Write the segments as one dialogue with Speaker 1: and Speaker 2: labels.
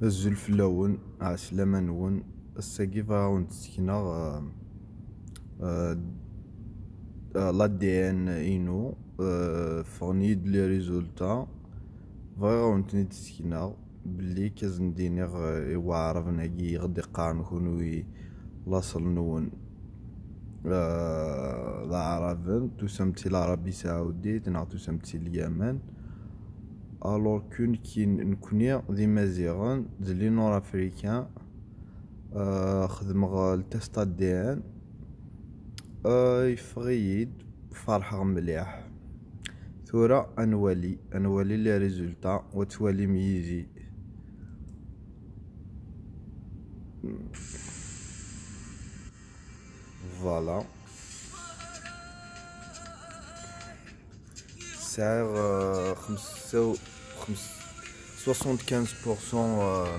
Speaker 1: الزلف اللون عسلامة نون الساقي فاغون تسكنا لادين إنو فغنيد لي ريزولتا فاغون تني تسكنا بلي كازن دينيغ يوعرف ناقي غدي قارن كونوي لاصل نون العربن تسمتي العربي سعودي تنع تسمتي اليمن الوغ كون كي نكوني ذي مازيغان ذلي نور افريكان خدمغ التيست دي ان يفغيد فرحة مليح ثورة انوالي لي ريزولتا وتوالي ميزي فوالا سعر 75%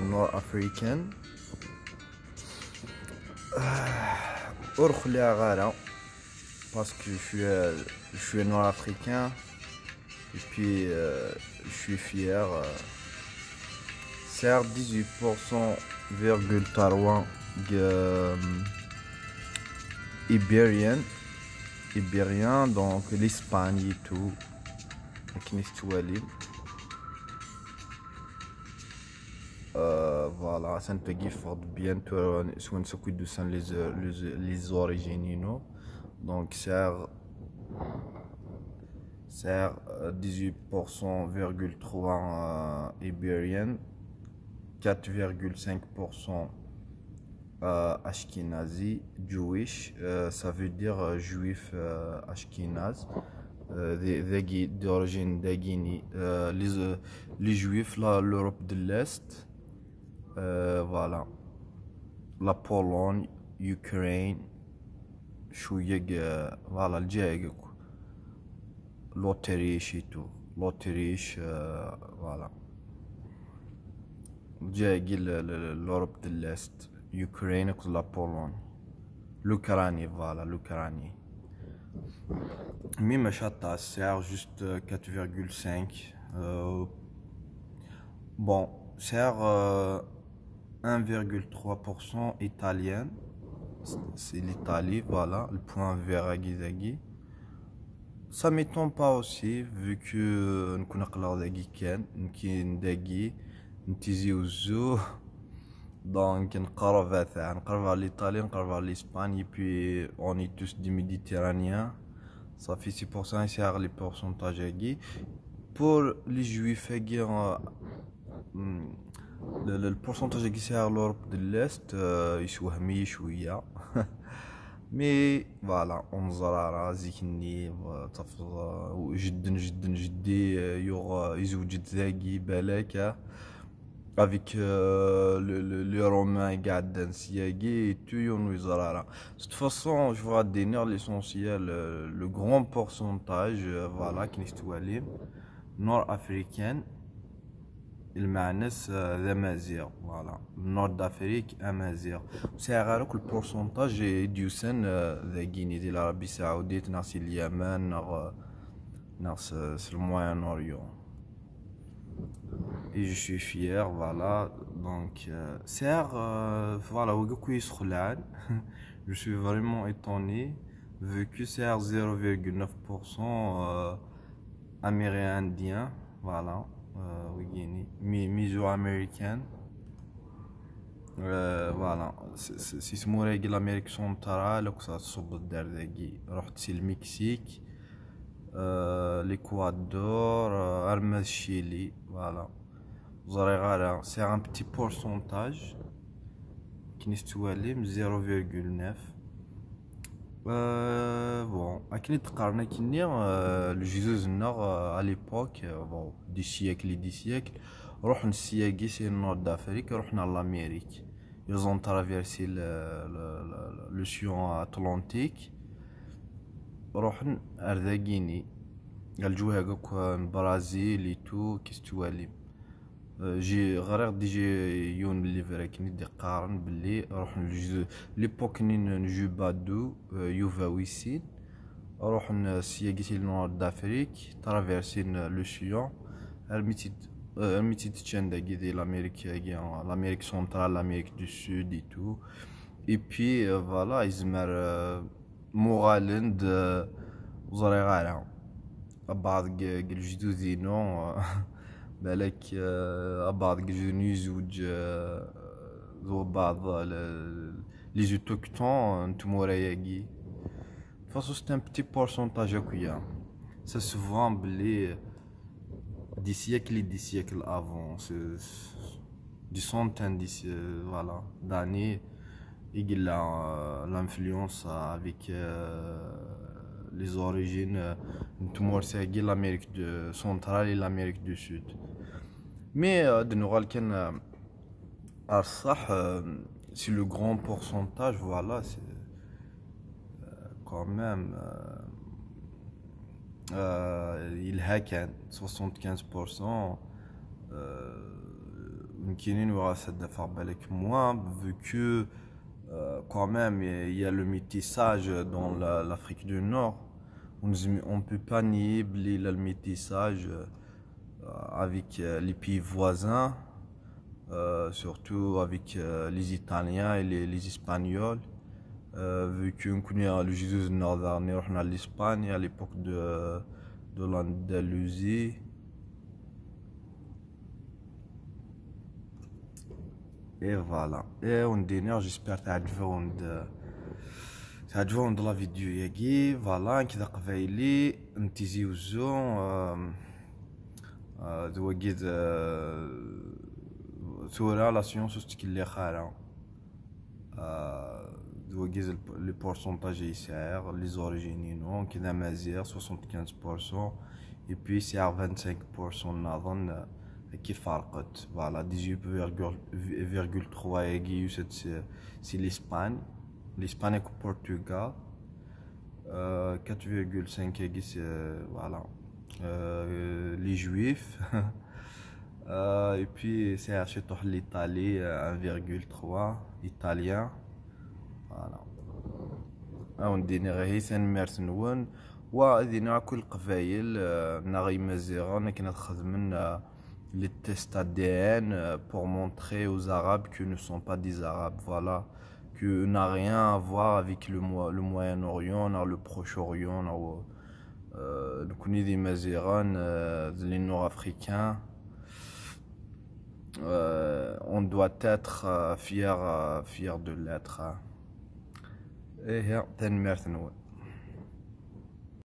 Speaker 1: نور افريكان أرخلي غارة parce que je suis nord-africain et puis je suis fier. C'est 18,3% Ibérien, donc l'Espagne et tout. Voilà, ça ne peut pas bientôt soit les origines. Donc c'est 18,3% Ibérien, 4,5% Ashkenazi, Jewish, ça veut dire juif Ashkenaz, d'origine d'Aguini, les juifs, l'Europe de l'Est, voilà, la Pologne, Ukraine, voilà, l'Autriche et tout, l'Autriche, voilà, l'Europe de l'Est, Ukraine et la Pologne, l'Ukraine, voilà, l'Ukraine. Mais ma chatte sert juste 4,5. Bon, sert 1,3% italien. C'est l'Italie, voilà, le point vert à Gizagi. Ça m'étonne pas aussi, vu que nous connaissons Dagi Ken, nous Dagi, nous Tizi donc نقرب à l'Italie, نقرب à l'Espagne, et puis on est tous des Méditerranéens. Ça fait 6% ici les pourcentages. Pour les Juifs, le pourcentage ici à l'Europe de l'Est, il se وهمي شوية. Mais voilà, on زرارة زيكني تفضل جدا جدا جدي يزوجد ذاقي بالك avec les Romains Gaden Siagi et tout nous De toute façon, je vais donner l'essentiel, le grand pourcentage, voilà, qui est nord-africaine, il m'annonce l'Amazir, voilà, nord d'Afrique, Amazir. C'est rare que le pourcentage est du sein de Guinée, de l'Arabie Saoudite, dans le Yémen, dans le Moyen-Orient. Et je suis fier, voilà, donc voilà, je suis vraiment étonné vu que c'est 0,9% amérindien, voilà, méso-américaine, voilà, c'est l'Amérique centrale, que ça se c'est le Mexique, l'Équateur, le Chili, voilà. C'est un petit pourcentage qui est 0,9. Bon, le Jésus à l'époque, bon, des siècles et des siècles, c'est le nord d'Afrique, l'Amérique. Ils ont traversé l'océan Atlantique, à Guinée, le Brésil et tout, j'ai غير ديجي يون اللي فراكني دي قارن باللي روح نجوز ليبوك نجو بادو يوفا ويسين روح سياقتي لنور دافريك ترافيرسين لوسيون الميتي الميتي تشان داكي دي l'Amérique centrale, l'Amérique du Sud et tout. Et puis voilà, يزمر مغالند وزريغارة بعض قل جدودينو بالك بعض قل يزوج ذو بعض لي زوتوكتون نتوما فاصو c'est un petit pourcentage هكويا. Ça se vend بلي des siècles et des siècles avant, des centaines voilà, d'années, il a l'influence avec les origines de l'Amérique centrale et l'Amérique du Sud. Mais de nous c'est le grand pourcentage, voilà, c'est quand même. Il a 75%. يمكن وراس الدفع بالك moins vu que quand même il y a le métissage dans l'Afrique du Nord. On peut pas nier le métissage avec les pays voisins, surtout avec les Italiens et les Espagnols. Vu qu'on connaît le Jésus nord on a l'Espagne à l'époque de l'Andalousie. Et voilà. Et on dîner, j'espère تعجبون de la vidéo ياكي. Voilà كذا قبايلي نتيزي وزو دوكيد ثورة لا سيونس وستكلي خارة le pourcentage ici, les origines, qui est mazir 75%, et puis c'est à 25% qui farqat. Voilà, 18,3 c'est l'Espagne, l'Espagne et le Portugal, 4,5 c'est voilà, les Juifs, et puis c'est à l'Italie 1,3 Italien. Voilà. On دينا سنمارس نون وذينا كل قبايل نغي مزيغان كنا خدمنا les tests ADN pour montrer aux Arabes que ne sont pas des Arabes, voilà, que n'a rien à voir avec le Moyen-Orient, le Proche-Orient, nous connaissons des Mazéran, les Nord-Africains. On doit être fier de l'être. إيه تنمرت نون